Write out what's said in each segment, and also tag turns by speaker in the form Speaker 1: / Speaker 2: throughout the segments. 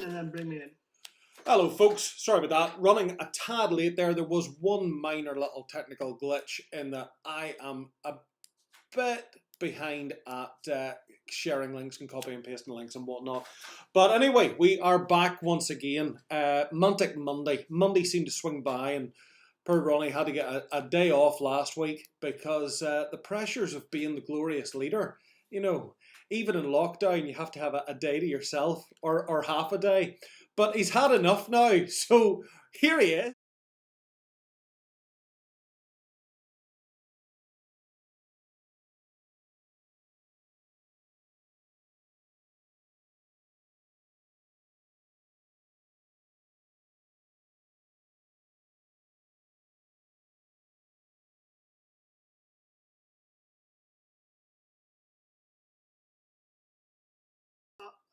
Speaker 1: And then bring me in.
Speaker 2: Hello folks, sorry about that. Running a tad late there. There was one minor little technical glitch in that I am a bit behind at sharing links and copy and pasting links and whatnot. But anyway, we are back once again. Mantic Monday. Monday seemed to swing by and poor Ronnie had to get a day off last week because the pressures of being the glorious leader, you know, even in lockdown you have to have a day to yourself or half a day. But he's had enough now, so here he is.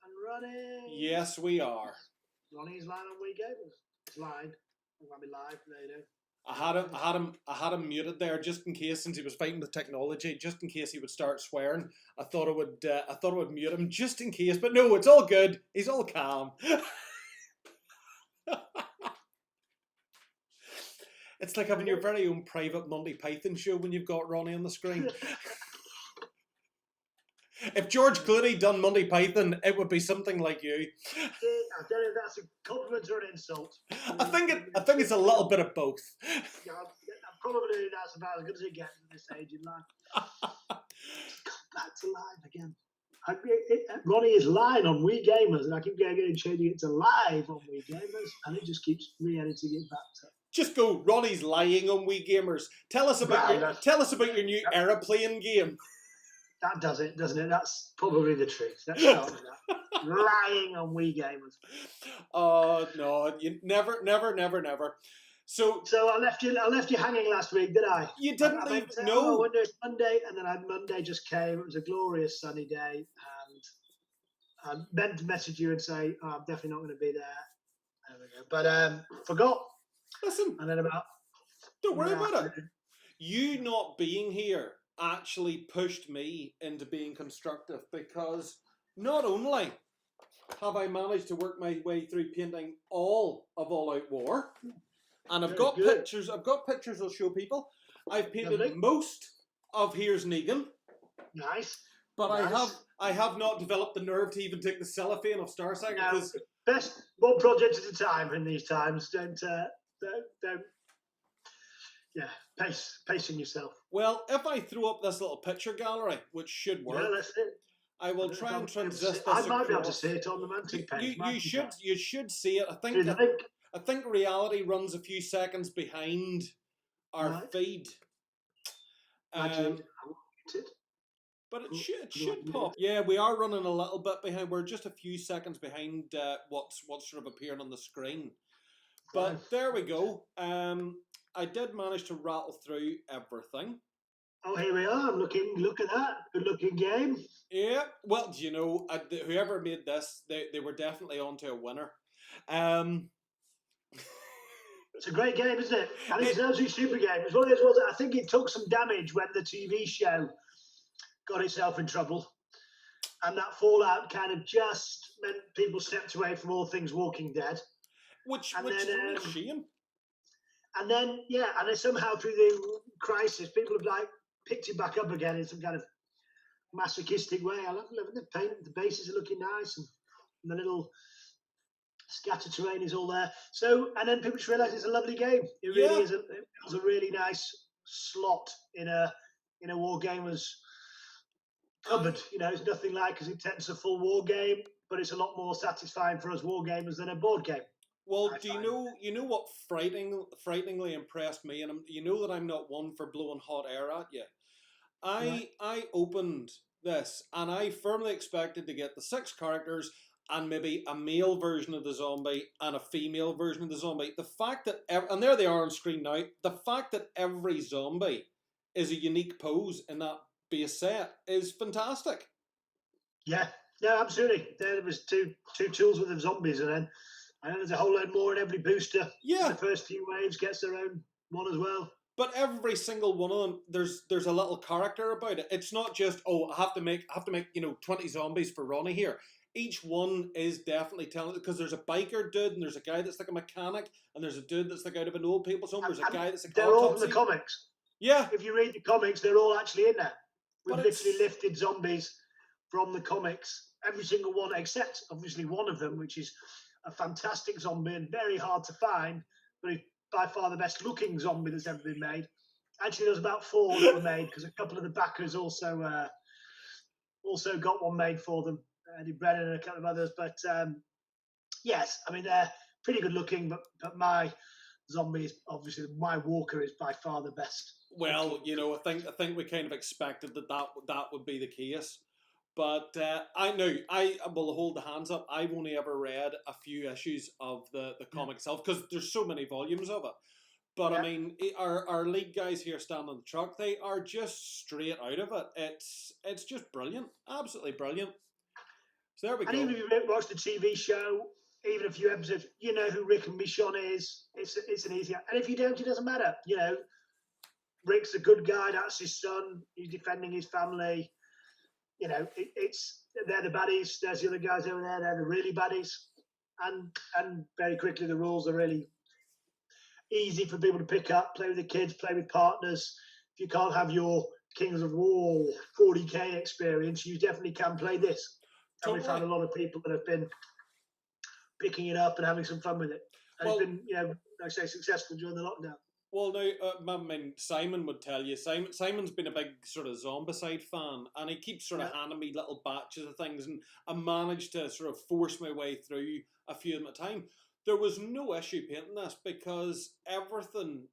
Speaker 1: And Ronnie.
Speaker 2: Yes, we are.
Speaker 1: Ronnie's live on We Gamers. It's live. I'm gonna be live later.
Speaker 2: I had him muted there just in case, since he was fighting with technology, just in case he would start swearing. I thought I would mute him just in case, but no, it's all good. He's all calm. It's like having your very own private Monty Python show when you've got Ronnie on the screen. If George Clooney done Monty Python, it would be something like you.
Speaker 1: I don't know if that's a compliment or an insult.
Speaker 2: I think it's a little bit of both.
Speaker 1: Yeah, probably that's about as good as it gets at this age in life. Come back to live again. Ronnie is lying on We Gamers, and I keep getting changing it to live on We Gamers, and it just keeps re-editing it back to.
Speaker 2: Just go. Ronnie's lying on We Gamers. Tell us about your new aeroplane game.
Speaker 1: That does it, doesn't it? That's probably the truth. Let's start with that. Lying on We Gamers.
Speaker 2: Oh no, you never. So
Speaker 1: I left you hanging last week, did I?
Speaker 2: You didn't leave. No.
Speaker 1: Oh, I wonder if Monday, and then Monday just came. It was a glorious sunny day, and I meant to message you and say, oh, I'm definitely not going to be there. There we go. But forgot.
Speaker 2: Listen.
Speaker 1: And then
Speaker 2: don't worry about it. You not being here actually pushed me into being constructive, because not only have I managed to work my way through painting all of All Out War, and I've got pictures I'll show people. I've painted most of Here's Negan.
Speaker 1: Nice.
Speaker 2: But nice. I have not developed the nerve to even take the cellophane of Star Saga.
Speaker 1: No, best one project at a time in these times. Don't pacing yourself.
Speaker 2: Well, if I throw up this little picture gallery, which should work,
Speaker 1: yeah, that's it.
Speaker 2: I will try and transist this.
Speaker 1: I might be able to see it on the Mantic page.
Speaker 2: You should see it. I think reality runs a few seconds behind our feed. But it should pop. Yeah, we are running a little bit behind. We're just a few seconds behind what's sort of appearing on the screen. But there we go. I did manage to rattle through everything.
Speaker 1: Oh, here we are. Look at that. Good looking game.
Speaker 2: Yeah. Well, do you know, whoever made this, they were definitely onto a winner.
Speaker 1: It's a great game, isn't it? And it's an absolute super game. It's one of those ones that I think it took some damage when the TV show got itself in trouble. And that fallout kind of just meant people stepped away from all things Walking Dead.
Speaker 2: Which is a shame.
Speaker 1: And then, and then somehow through the crisis, people have like picked it back up again in some kind of masochistic way. I love the paint. The bases are looking nice, and the little scatter terrain is all there. So, and then people just realise it's a lovely game. It really is. It was a really nice slot in a Wargamers cupboard. It's nothing like as intense a full war game, but it's a lot more satisfying for us Wargamers than a board game.
Speaker 2: Well, you know what frighteningly impressed me, and you know that I'm not one for blowing hot air at you. I opened this, and I firmly expected to get the 6 characters and maybe a male version of the zombie and a female version of the zombie. The fact that and there they are on screen now. The fact that every zombie is a unique pose in that base set is fantastic.
Speaker 1: Yeah, absolutely. There was two tools with the zombies, and then there's a whole load more in every booster.
Speaker 2: Yeah,
Speaker 1: the first few waves gets their own one as well.
Speaker 2: But every single one of them, there's a little character about it. It's not just I have to make 20 zombies for Ronnie here. Each one is definitely telling, because there's a biker dude, and there's a guy that's like a mechanic, and there's a dude that's like out of an old people's home. There's a guy that's
Speaker 1: they're all from the comics.
Speaker 2: Yeah.
Speaker 1: If you read the comics, they're all actually in there. We've literally lifted zombies from the comics, every single one, except obviously one of them, which is a fantastic zombie and very hard to find, but it's by far the best looking zombie that's ever been made. Actually, there's about 4 that were made because a couple of the backers also got one made for them. Eddie Brennan and a couple of others. But yes, I mean, they're pretty good looking, but my zombie is obviously, my Walker is by far the best.
Speaker 2: Well, I think we kind of expected that would be the case. But I will hold the hands up. I've only ever read a few issues of the comic itself because there's so many volumes of it. But I mean, our league guys here stand on the truck. They are just straight out of it. It's just brilliant, absolutely brilliant. So there we go.
Speaker 1: And even if you watch the TV show, even a few episodes, you know who Rick and Michonne is. It's an easy. And if you don't, it doesn't matter. Rick's a good guy. That's his son. He's defending his family. They're the baddies. There's the other guys over there. They're the really baddies. And very quickly, the rules are really easy for people to pick up. Play with the kids. Play with partners. If you can't have your Kings of War 40k experience, you definitely can play this. And we've had a lot of people that have been picking it up and having some fun with it. And it's been, like I say, successful during the lockdown.
Speaker 2: Well, now, I mean, Simon would tell you. Simon's been a big sort of Zombicide fan, and he keeps sort of handing me little batches of things, and I managed to sort of force my way through a few of them at a time. There was no issue painting this because everything,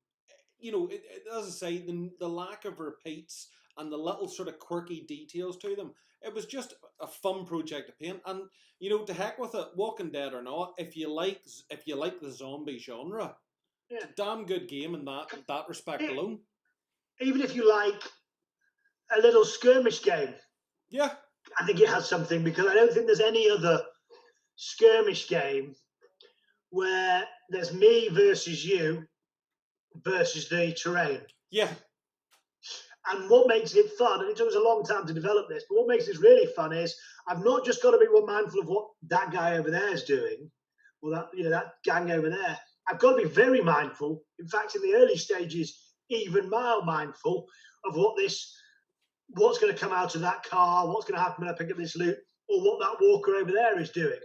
Speaker 2: as I say, the lack of repeats and the little sort of quirky details to them, it was just a fun project to paint. And to heck with it, Walking Dead or not, if you like the zombie genre, it's a damn good game in that respect alone.
Speaker 1: Even if you like a little skirmish game, I think it has something, because I don't think there's any other skirmish game where there's me versus you versus the terrain.
Speaker 2: Yeah.
Speaker 1: And what makes it fun, and it took us a long time to develop this, but what makes this really fun is I've not just got to be mindful of what that guy over there is doing, or that gang over there. I've got to be very mindful, in fact, in the early stages, even more mindful of what's going to come out of that car, what's going to happen when I pick up this loot, or what that walker over there is doing.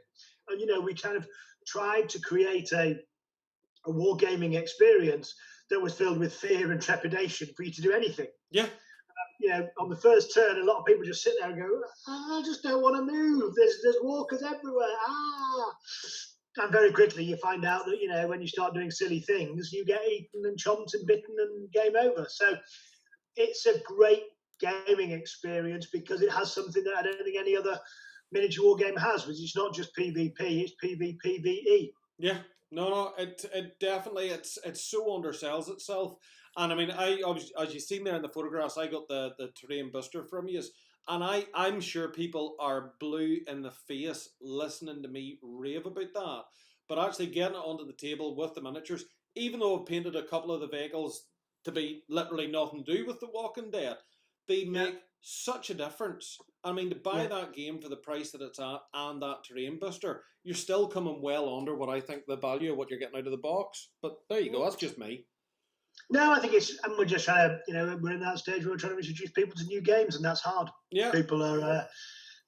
Speaker 1: And, we kind of tried to create a wargaming experience that was filled with fear and trepidation for you to do anything.
Speaker 2: Yeah.
Speaker 1: On the first turn, a lot of people just sit there and go, I just don't want to move. There's walkers everywhere. And very quickly you find out that, when you start doing silly things, you get eaten and chomped and bitten and game over. So it's a great gaming experience because it has something that I don't think any other miniature war game has, which is not just PvP, it's PvPvE.
Speaker 2: Yeah, no, it definitely it so undersells itself. And I mean, as you've seen there in the photographs, I got the terrain booster from you, and I'm sure people are blue in the face listening to me rave about that. But actually getting it onto the table with the miniatures, even though I've painted a couple of the vehicles to be literally nothing to do with the Walking Dead, they make such a difference. I mean, to buy that game for the price that it's at and that terrain booster, you're still coming well under what I think the value of what you're getting out of the box. But there you go, that's just me.
Speaker 1: No, I think it's, and we're just trying to, we're in that stage where we're trying to introduce people to new games, and that's hard.
Speaker 2: Yeah.
Speaker 1: People are,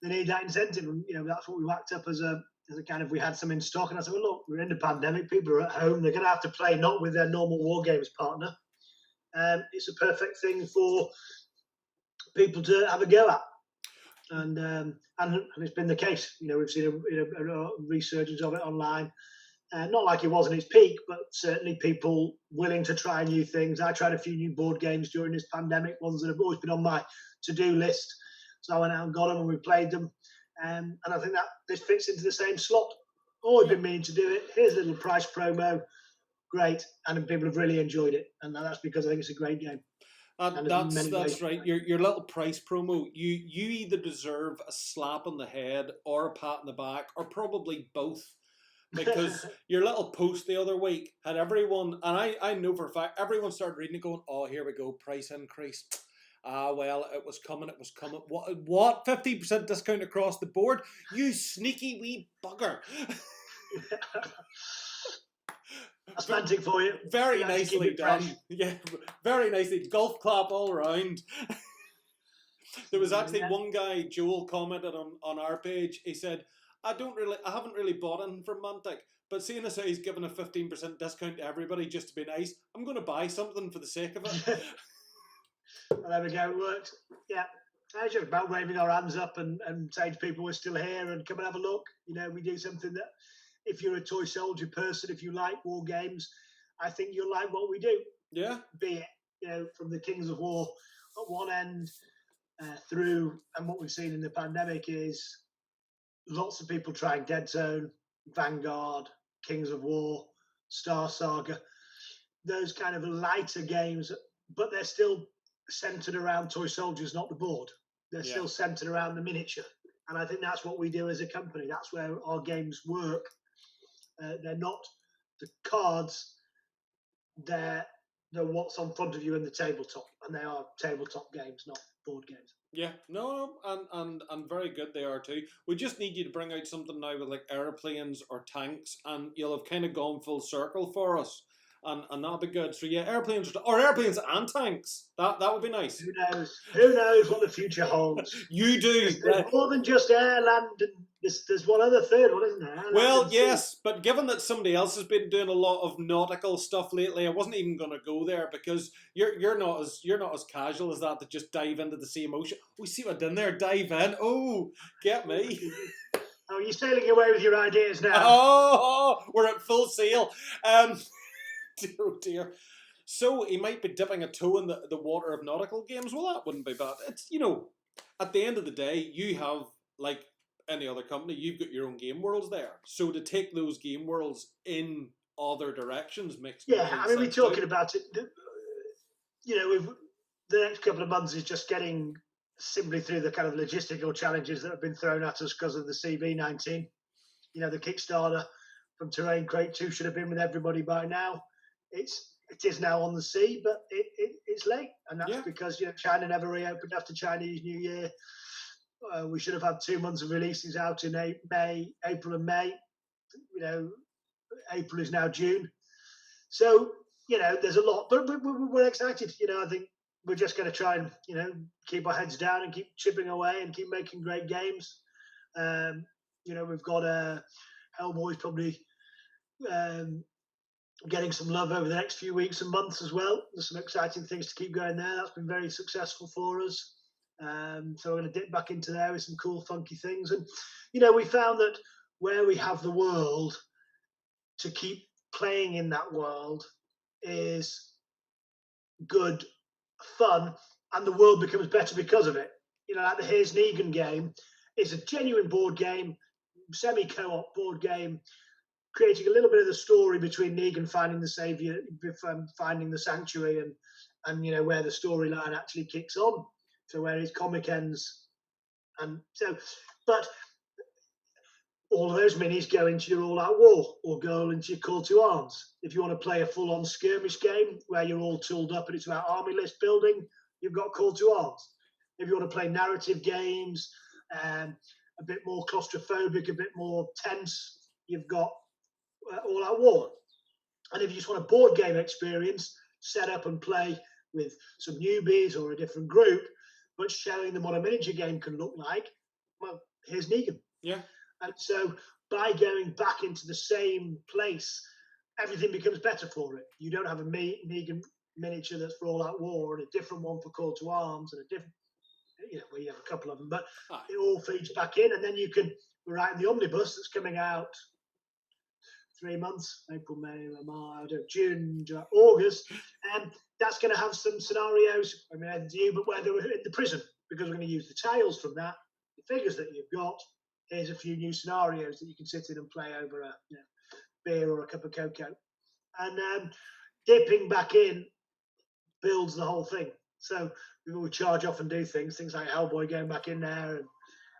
Speaker 1: they need that incentive, and, that's what we whacked up as a kind of, we had some in stock, and I said, well, look, we're in the pandemic, people are at home, they're going to have to play not with their normal war games partner. It's a perfect thing for people to have a go at. And it's been the case. We've seen a resurgence of it online. Not like it was in its peak, but certainly people willing to try new things. I tried a few new board games during this pandemic, ones that have always been on my to-do list. So I went out and got them, and we played them. And I think that this fits into the same slot. Always been meaning to do it. Here's a little price promo. Great. And people have really enjoyed it. And that's because I think it's a great game.
Speaker 2: That's right. Your little price promo. You either deserve a slap on the head or a pat on the back, or probably both. Because your little post the other week had everyone, and I know for a fact, everyone started reading it going, oh, here we go, price increase. Well, it was coming. What? 50% discount across the board? You sneaky wee bugger.
Speaker 1: That's Mantic for you.
Speaker 2: Very nicely done. Yeah, very nicely. Golf clap all around. There was actually one guy, Joel, commented on our page. He said, I haven't really bought anything from Mantic, but seeing as how he's given a 15% discount to everybody just to be nice, I'm going to buy something for the sake of it.
Speaker 1: Well, there we go. It worked. Yeah. It's just about waving our hands up and saying to people we're still here and come and have a look. We do something that, if you're a toy soldier person, if you like war games, I think you'll like what we do.
Speaker 2: Yeah.
Speaker 1: Be it, from the Kings of War at one end through, and what we've seen in the pandemic is lots of people trying Dead Zone, Vanguard, Kings of War, Star Saga, those kind of lighter games, but they're still centered around toy soldiers, not the board. They're still centered around the miniature. And I think that's what we do as a company. That's where our games work. They're not the cards, they're what's on front of you in the tabletop. And they are tabletop games, not board games.
Speaker 2: Yeah, no, and very good they are too. We just need you to bring out something now with like airplanes or tanks, and you'll have kind of gone full circle for us, and that'll be good. So yeah, airplanes and tanks. That would be nice.
Speaker 1: Who knows? Who knows what the future holds?
Speaker 2: You do.
Speaker 1: There's more than just air, land, and there's one other third one, isn't there?
Speaker 2: Well, yes, but given that somebody else has been doing a lot of nautical stuff lately, I wasn't even going to go there because you're not as casual as that to just dive into the same ocean. We see what I did there. Dive in. Oh, get me.
Speaker 1: Oh, you're sailing away with your ideas now.
Speaker 2: Oh, we're at full sail. Dear, oh dear. So he might be dipping a toe in the water of nautical games. Well, that wouldn't be bad. It's, at the end of the day, you have, like any other company, you've got your own game worlds there. So to take those game worlds in other directions makes
Speaker 1: sense. We're talking about it. The next couple of months is just getting simply through the kind of logistical challenges that have been thrown at us because of the CV19. The Kickstarter from Terrain Crate 2 should have been with everybody by now. It is now on the sea, but it's late, and that's because China never reopened after Chinese New Year. We should have had 2 months of releases out in April and May. April is now June, so there's a lot, but we're excited. I think we're just going to try and keep our heads down and keep chipping away and keep making great games. We've got Hellboy's probably getting some love over the next few weeks and months as well. There's some exciting things to keep going there. That's been very successful for us. So we're going to dip back into there with some cool, funky things. And, we found that where we have the world, to keep playing in that world is good fun and the world becomes better because of it. You know, like the Here's Negan game is a genuine board game, semi-co-op board game, creating a little bit of the story between Negan finding the savior, finding the sanctuary, and you know where the storyline actually kicks on to where his comic ends. And so, but all of those minis go into your all-out war or go into your call to arms. If you want to play a full-on skirmish game where you're all tooled up and it's about army list building, you've got call to arms. If you want to play narrative games, a bit more claustrophobic, a bit more tense, you've got all-out war. And if you just want a board game experience, set up and play with some newbies or a different group, but showing them what a miniature game can look like, well, here's Negan.
Speaker 2: Yeah.
Speaker 1: And so by going back into the same place, everything becomes better for it. You don't have a Negan miniature that's for all-out war and a different one for call to arms and a different, you know, where you have a couple of them, but it all feeds back in. And then you can write the omnibus that's coming out 3 months, April, May, March, June, July, August, and that's going to have some scenarios, I mean, you, but where they were in the prison, because we're going to use the tiles from that, the figures that you've got. Here's a few new scenarios that you can sit in and play over a beer or a cup of cocoa. And dipping back in builds the whole thing. So we will charge off and do things like Hellboy going back in there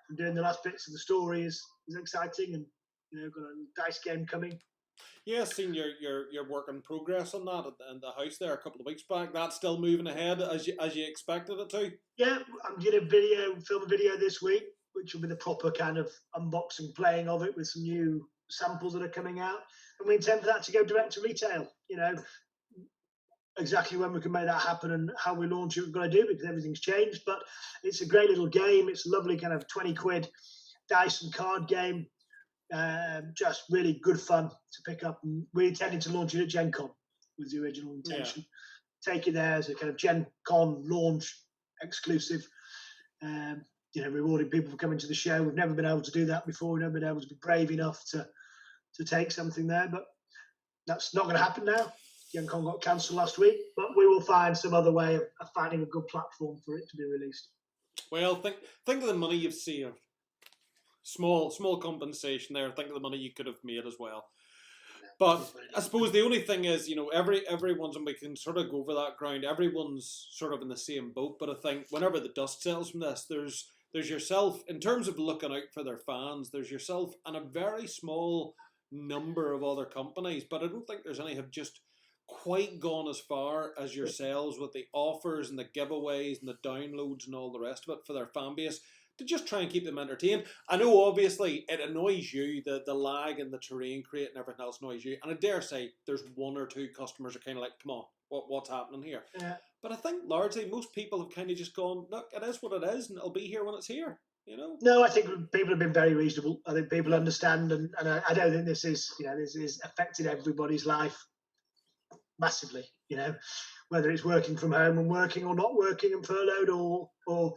Speaker 1: and doing the last bits of the story is exciting, and you know, got a dice game coming.
Speaker 2: Yeah, seen your work in progress on that in the house there a couple of weeks back. That's still moving ahead as you expected it to.
Speaker 1: Yeah, I'm going to film a video this week, which will be the proper kind of unboxing, playing of it with some new samples that are coming out. And we intend for that to go direct to retail. You know, exactly when we can make that happen and how we launch it, we've got to do, because everything's changed. But it's a great little game. It's a lovely kind of 20 quid dice and card game. Just really good fun to pick up. And we're intending to launch it at Gen Con was the original intention. Yeah. Take it there as a kind of Gen Con launch exclusive. You know, rewarding people for coming to the show. We've never been able to do that before. We've never been able to be brave enough to take something there, but that's not going to happen now. Gen Con got cancelled last week, but we will find some other way of finding a good platform for it to be released.
Speaker 2: Well, think of the money you've saved. Small compensation there. Think of the money you could have made as well. But I suppose the only thing is, you know, everyone's, and we can sort of go over that ground, everyone's sort of in the same boat. But I think whenever the dust settles from this, there's yourself, in terms of looking out for their fans, there's yourself and a very small number of other companies, but I don't think there's any have just quite gone as far as yourselves with the offers and the giveaways and the downloads and all the rest of it for their fan base, to just try and keep them entertained. I know obviously it annoys you, the lag and the terrain create and everything else annoys you, and I dare say there's one or two customers are kind of like, come on, what's happening here? Yeah. But I think largely most people have kind of just gone, look, it is what it is, and it'll be here when it's here. You know?
Speaker 1: No, I think people have been very reasonable. I think people understand, and I don't think this is affected everybody's life massively. You know, whether it's working from home and working or not working and furloughed, or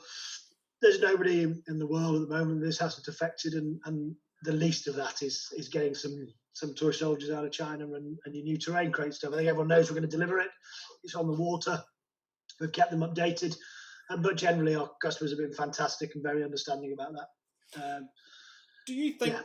Speaker 1: there's nobody in the world at the moment this hasn't affected, and the least of that is getting some toy soldiers out of China and your new terrain crate stuff. I think everyone knows we're going to deliver it. It's on the water. We've kept them updated, but generally our customers have been fantastic and very understanding about that.
Speaker 2: Do you think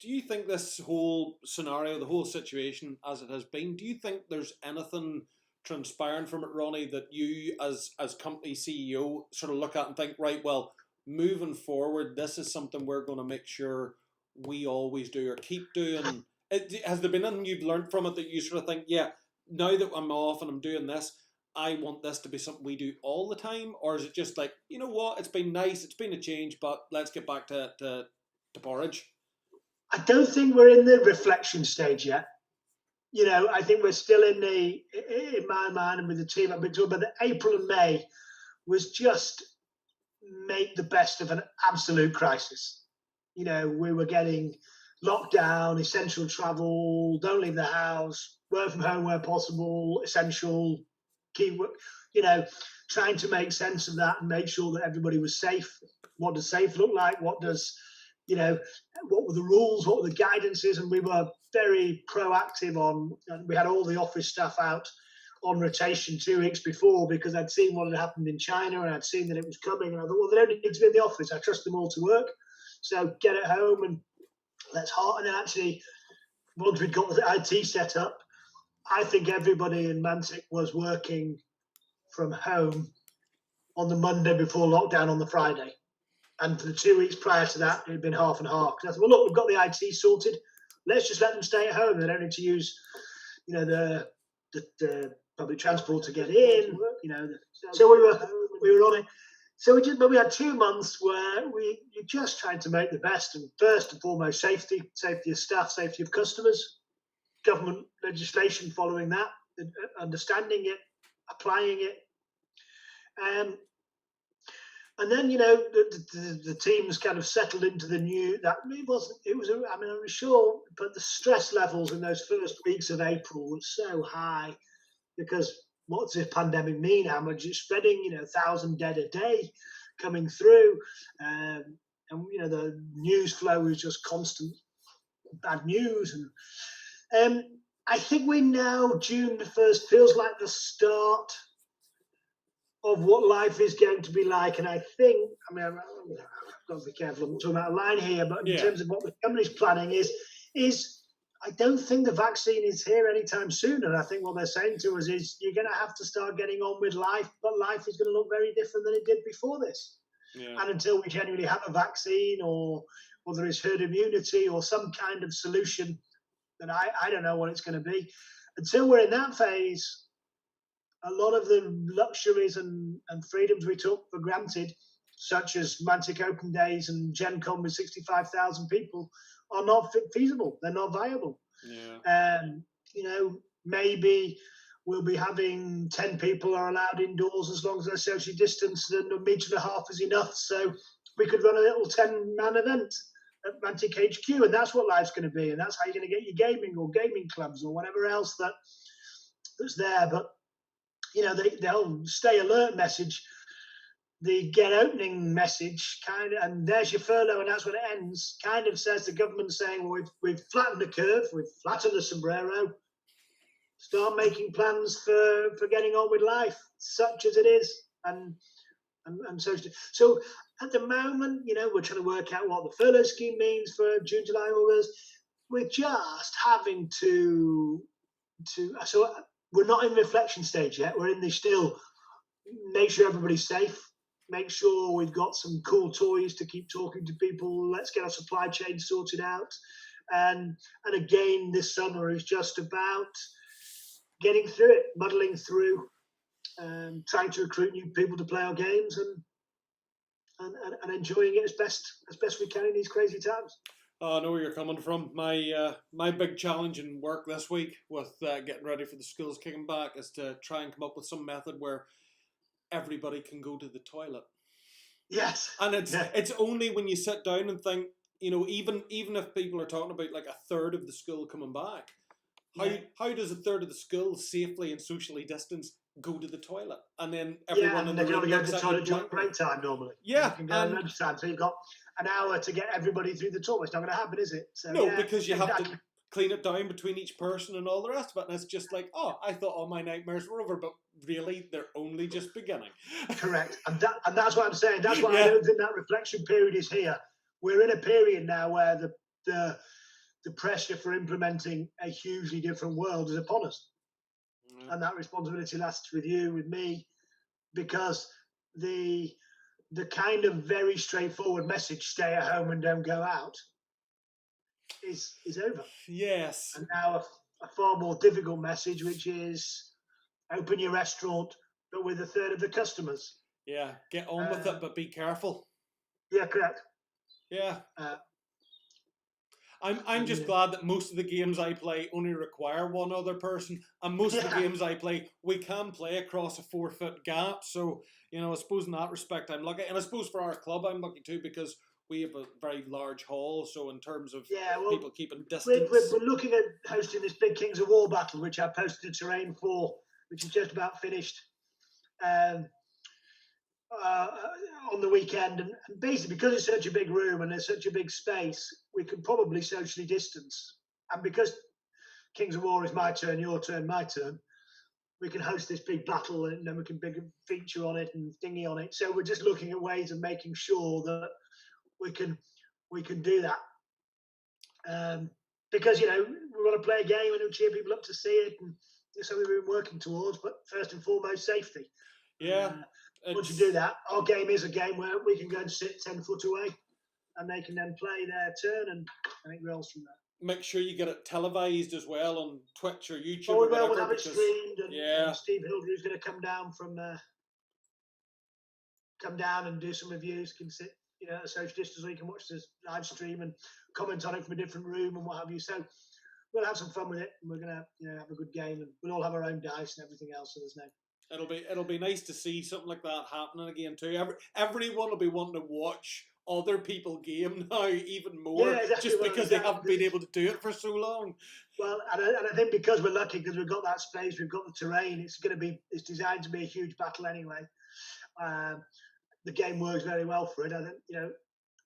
Speaker 2: do you think this whole scenario, the whole situation as it has been, do you think there's anything transpiring from it, Ronnie, that you as company CEO sort of look at and think, right, well, moving forward, this is something we're going to make sure we always do or keep doing? Has there been anything you've learned from it that you sort of think, yeah, now that I'm off and I'm doing this, I want this to be something we do all the time? Or is it just like, you know what, it's been nice, it's been a change, but let's get back to porridge?
Speaker 1: I don't think we're in the reflection stage yet. You know, I think we're still in my mind and with the team I've been talking about, that April and May was just make the best of an absolute crisis. You know, we were getting locked down, essential travel, don't leave the house, work from home where possible, essential, key work, you know, trying to make sense of that and make sure that everybody was safe. What does safe look like? What does, you know, what were the rules? What were the guidances? And we were very proactive on, and we had all the office staff out on rotation 2 weeks before because I'd seen what had happened in China and I'd seen that it was coming. And I thought, well, they don't need to be in the office. I trust them all to work. So get at home and let's heart. And then actually, once we'd got the IT set up, I think everybody in Mantic was working from home on the Monday before lockdown on the Friday. And for the 2 weeks prior to that, it had been half and half. I thought, well, look, we've got the IT sorted. Let's just let them stay at home. They don't need to use, the public transport to get in. So we were on it. So but we had 2 months where you're just trying to make the best. And first and foremost, safety of staff, safety of customers, government legislation following that, understanding it, applying it. And then, the teams kind of settled into the new, I'm sure, but the stress levels in those first weeks of April were so high because what's this pandemic mean? How much it's spreading, 1,000 dead a day coming through. And, the news flow is just constant bad news. And I think we now, June the 1st, feels like the start of what life is going to be like. And I think, I've got to be careful, I'm talking about a line here, but in terms of what the company's planning is I don't think the vaccine is here anytime soon. And I think what they're saying to us is you're going to have to start getting on with life, but life is going to look very different than it did before this. Yeah. And until we genuinely have a vaccine or there is herd immunity or some kind of solution, then I don't know what it's going to be. Until we're in that phase, a lot of the luxuries and freedoms we took for granted, such as Mantic Open Days and Gen Con with 65,000 people, are not feasible. They're not viable. Yeah. Maybe we'll be having 10 people are allowed indoors as long as they're socially distanced, and a metre and a half is enough. So we could run a little 10-man event at Mantic HQ, and that's what life's going to be. And that's how you're going to get your gaming or gaming clubs or whatever else that's there. But they'll stay alert message, the get opening message and there's your furlough and that's when it ends, kind of says the government saying, well, we've flattened the curve, we've flattened the sombrero, start making plans for getting on with life, such as it is. And so at the moment, we're trying to work out what the furlough scheme means for June, July, August. We're just having to so we're not in reflection stage yet. We're in the still make sure everybody's safe, make sure we've got some cool toys to keep talking to people. Let's get our supply chain sorted out. And again, this summer is just about getting through it, muddling through, trying to recruit new people to play our games and enjoying it as best we can in these crazy times.
Speaker 2: I know where you're coming from. My big challenge in work this week with getting ready for the schools kicking back is to try and come up with some method where everybody can go to the toilet.
Speaker 1: Yes.
Speaker 2: And it's only when you sit down and think, even if people are talking about like a third of the school coming back, how does a third of the school safely and socially distanced go to the toilet? And then everyone in the room
Speaker 1: go to the toilet during break time normally.
Speaker 2: Yeah.
Speaker 1: You can go at lunchtime, so you've got an hour to get everybody through the toilet. It's not going to happen, is it? So,
Speaker 2: because you have to clean it down between each person and all the rest of it. And it's just like, I thought all my nightmares were over, but really, they're only just beginning.
Speaker 1: Correct. And that's what I'm saying. That's why I don't think that reflection period is here. We're in a period now where the pressure for implementing a hugely different world is upon us. Mm-hmm. And that responsibility lasts with you, with me, because the kind of very straightforward message, stay at home and don't go out, is over.
Speaker 2: Yes.
Speaker 1: And now a far more difficult message, which is open your restaurant, but with a third of the customers.
Speaker 2: Yeah, get on with it, but be careful.
Speaker 1: Yeah, correct.
Speaker 2: Yeah. I'm just glad that most of the games I play only require one other person, and most of the games I play, we can play across a 4-foot gap. So, I suppose in that respect, I'm lucky. And I suppose for our club, I'm lucky too, because we have a very large hall. So in terms of people keeping distance.
Speaker 1: We're looking at hosting this big Kings of War battle, which I posted a terrain for, which is just about finished. On the weekend, and basically because it's such a big room and there's such a big space, we could probably socially distance. And because Kings of War is my turn, your turn, my turn, we can host this big battle, and then we can big feature on it and thingy on it. So we're just looking at ways of making sure that we can do that. Because we want to play a game and cheer people up to see it, and it's something we've been working towards. But first and foremost, safety.
Speaker 2: Yeah.
Speaker 1: Once you do that, our game is a game where we can go and sit 10 foot away, and they can then play their turn and anything else from there.
Speaker 2: Make sure you get it televised as well on Twitch or YouTube.
Speaker 1: Oh, we'll have it streamed, and Steve Hildrew's going to come down and do some reviews. Can sit, at a social distance, so you can watch this live stream and comment on it from a different room and what have you. So we'll have some fun with it, and we're going to have a good game, and we'll all have our own dice and everything else. So there's no.
Speaker 2: It'll be nice to see something like that happening again too. Everyone will be wanting to watch other people game now even more, just because they haven't been able to do it for so long.
Speaker 1: Well, and I think because we're lucky, because we've got that space, we've got the terrain. It's designed to be a huge battle anyway. The game works very well for it. I think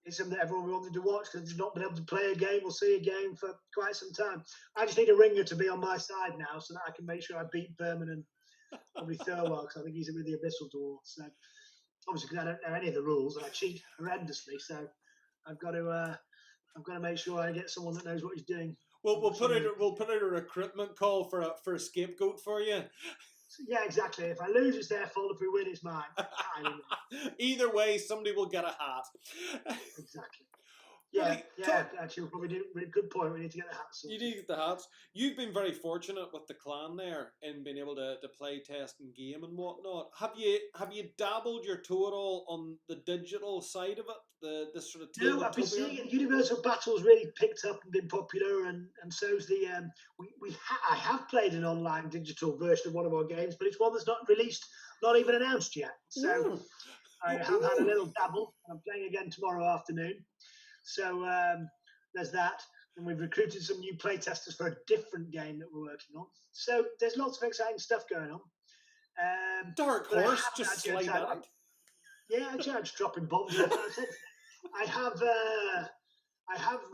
Speaker 1: it's something that everyone wanted to watch, because they've not been able to play a game or see a game for quite some time. I just need a ringer to be on my side now, so that I can make sure I beat Berman and probably Thurwell, because I think he's with the Abyssal Dwarf. So obviously, because I don't know any of the rules, and I cheat horrendously, so I've got to make sure I get someone that knows what he's doing.
Speaker 2: Well, we'll put out a recruitment call for a scapegoat for you.
Speaker 1: Yeah, exactly. If I lose, it's their fault. If we win, it's mine.
Speaker 2: Either way, somebody will get a hat.
Speaker 1: Exactly. Yeah, actually, we'll probably do. Good point. We need to get the hats.
Speaker 2: You need to get the hats. You've been very fortunate with the clan there in being able to play, test, and game and whatnot. Have you dabbled your toe at all on the digital side of it? The sort of
Speaker 1: no, I've been seeing it. Universal Battle's really picked up and been popular, and so's the I have played an online digital version of one of our games, but it's one that's not released, not even announced yet. So I have had a little dabble. I'm playing again tomorrow afternoon. So there's that, and we've recruited some new playtesters for a different game that we're working on. So there's lots of exciting stuff going on.
Speaker 2: Dark Horse, just slide that.
Speaker 1: Yeah, actually, I'm just dropping bombs. I have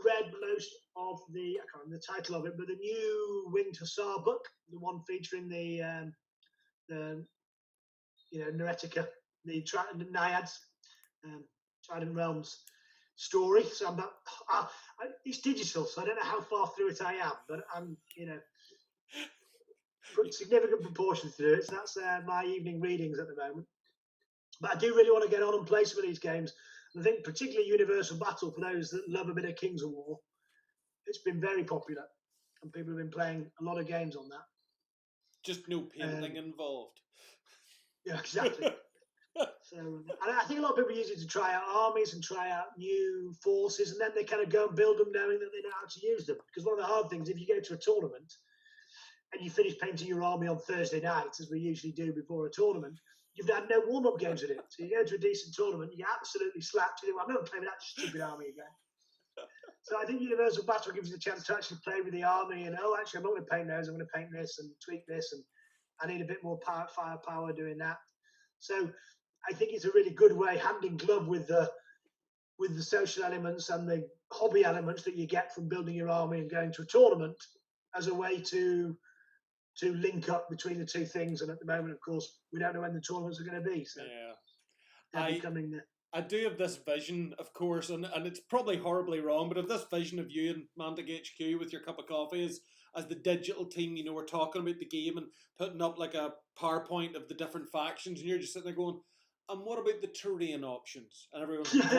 Speaker 1: read most of I can't remember the title of it, but the new Winged Hussar book, the one featuring the Neretica, the Naiads, Trident Realms story. So it's digital, so I don't know how far through it I am, but I'm put significant proportions through it. So that's my evening readings at the moment. But I do really want to get on and play some of these games. And I think particularly Universal Battle, for those that love a bit of Kings of War, it's been very popular, and people have been playing a lot of games on that.
Speaker 2: Just no painting involved.
Speaker 1: Yeah, exactly. So, and I think a lot of people use it to try out armies and try out new forces, and then they kind of go and build them knowing that they know how to use them. Because one of the hard things, if you go to a tournament and you finish painting your army on Thursday night, as we usually do before a tournament, you've had no warm-up games with it. So you go to a decent tournament, you get absolutely slapped. You think, well, I'm never playing with that stupid army again. So I think Universal Battle gives you the chance to actually play with the army, and actually, I'm not going to paint those. I'm going to paint this and tweak this, and I need a bit more firepower doing that. So I think it's a really good way, hand in glove with the social elements and the hobby elements that you get from building your army and going to a tournament, as a way to link up between the two things. And at the moment, of course, we don't know when the tournaments are going to be. So
Speaker 2: I do have this vision, of course, and it's probably horribly wrong, but I have this vision of you and Mantic HQ with your cup of coffee as the digital team. We're talking about the game and putting up like a PowerPoint of the different factions, and you're just sitting there going, and what about the terrain options? And everyone's like,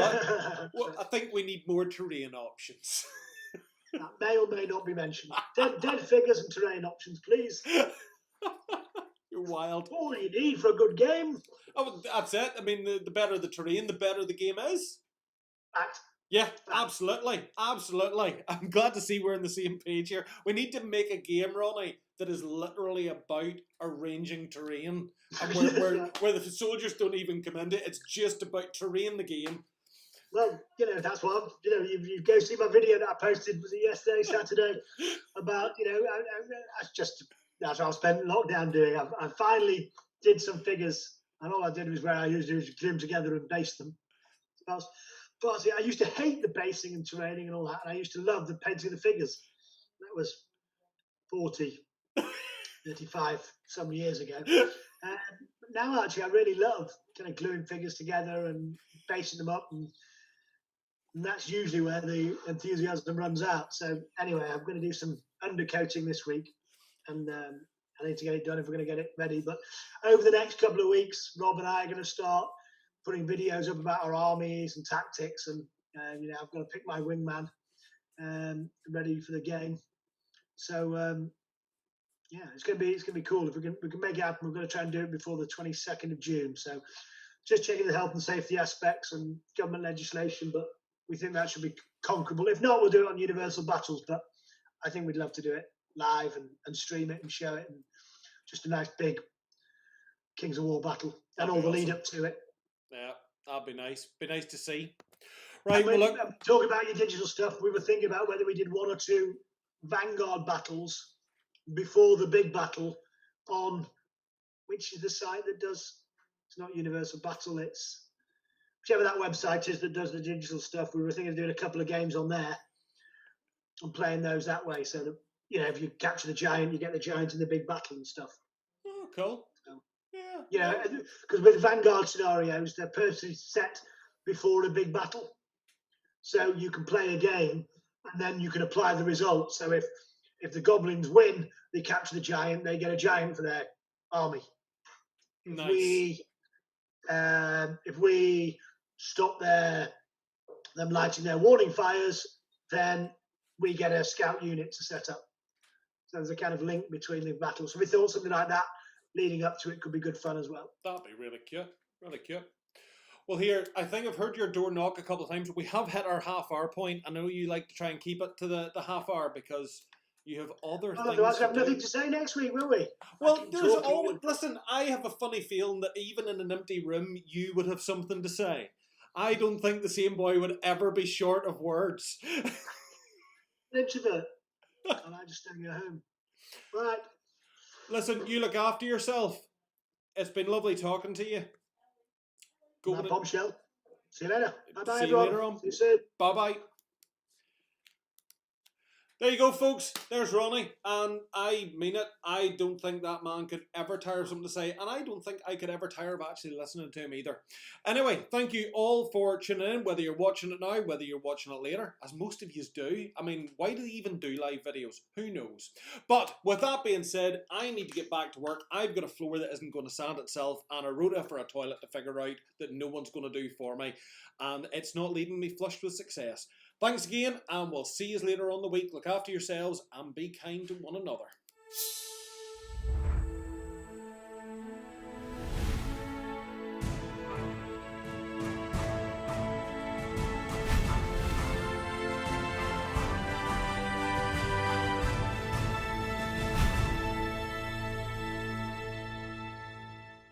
Speaker 2: well, I think we need more terrain options.
Speaker 1: That may or may not be mentioned. Dead figures and terrain options, please.
Speaker 2: You're wild.
Speaker 1: All you need for a good game.
Speaker 2: Oh, that's it. I mean, the better the terrain, the better the game is.
Speaker 1: Fact.
Speaker 2: Yeah, absolutely. Absolutely. I'm glad to see we're on the same page here. We need to make a game, Ronnie, that is literally about arranging terrain, and where the soldiers don't even come into it. It's just about terrain the game.
Speaker 1: Well, that's what you go see my video that I posted, was it yesterday, Saturday, about that's what I spent lockdown doing. I finally did some figures, and all I did was where I used to glue them together and base them. But I used to hate the basing and terraining and all that, and I used to love the painting of the figures. That was 40 35 some years ago. Now, actually, I really love kind of gluing figures together and basing them up, and that's usually where the enthusiasm runs out. So anyway, I'm going to do some undercoating this week, and I need to get it done if we're going to get it ready. But over the next couple of weeks, Rob and I are going to start putting videos up about our armies and tactics, and I've got to pick my wingman ready for the game. So yeah, it's gonna be cool if we can make it happen. We're going to try and do it before the 22nd of June. So just checking the health and safety aspects and government legislation, but we think that should be conquerable. If not, we'll do it on Universal Battles, but I think we'd love to do it live and stream it and show it, and just a nice big Kings of War battle and all the lead up to it.
Speaker 2: Yeah, that'd be nice. Be nice to see. Right, well, look.
Speaker 1: Talk about your digital stuff. We were thinking about whether we did 1 or 2 Vanguard battles before the big battle on, which is the site that does, it's not Universal Battle, it's whichever that website is that does the digital stuff. We were thinking of doing a couple of games on there and playing those that way, so that, if you capture the giant, you get the giant in the big battle and stuff.
Speaker 2: Oh, cool.
Speaker 1: So,
Speaker 2: yeah.
Speaker 1: Because with Vanguard scenarios, they're purposely set before a big battle. So you can play a game and then you can apply the results. So if the goblins win, they capture the giant, they get a giant for their army.
Speaker 2: Nice.
Speaker 1: If we stop them lighting their warning fires, then we get a scout unit to set up. So there's a kind of link between the battles. So we thought something like that leading up to it could be good fun as well.
Speaker 2: That'd be really cute. Really cute. Well, here, I think I've heard your door knock a couple of times. We have hit our half-hour point. I know you like to try and keep it to the half hour because you have other things.
Speaker 1: Otherwise, we have nothing to say next week, will we?
Speaker 2: Well, there's always. Listen, I have a funny feeling that even in an empty room, you would have something to say. I don't think the same boy would ever be short of words.
Speaker 1: Introvert. And I just staying at home. Right.
Speaker 2: Listen, you look after yourself. It's been lovely talking to you.
Speaker 1: Go bombshell. See you later. Bye-bye,
Speaker 2: See
Speaker 1: everyone.
Speaker 2: you later on.
Speaker 1: See you soon.
Speaker 2: Bye-bye. There you go, folks. There's Ronnie, and I mean it. I don't think that man could ever tire of something to say, and I don't think I could ever tire of actually listening to him either. Anyway, thank you all for tuning in, whether you're watching it now, whether you're watching it later, as most of you do. I mean, why do they even do live videos? Who knows? But with that being said, I need to get back to work. I've got a floor that isn't going to sand itself, and a rota for a toilet to figure out that no one's going to do for me, and it's not leaving me flushed with success. Thanks again, and we'll see you later on the week. Look after yourselves and be kind to one another.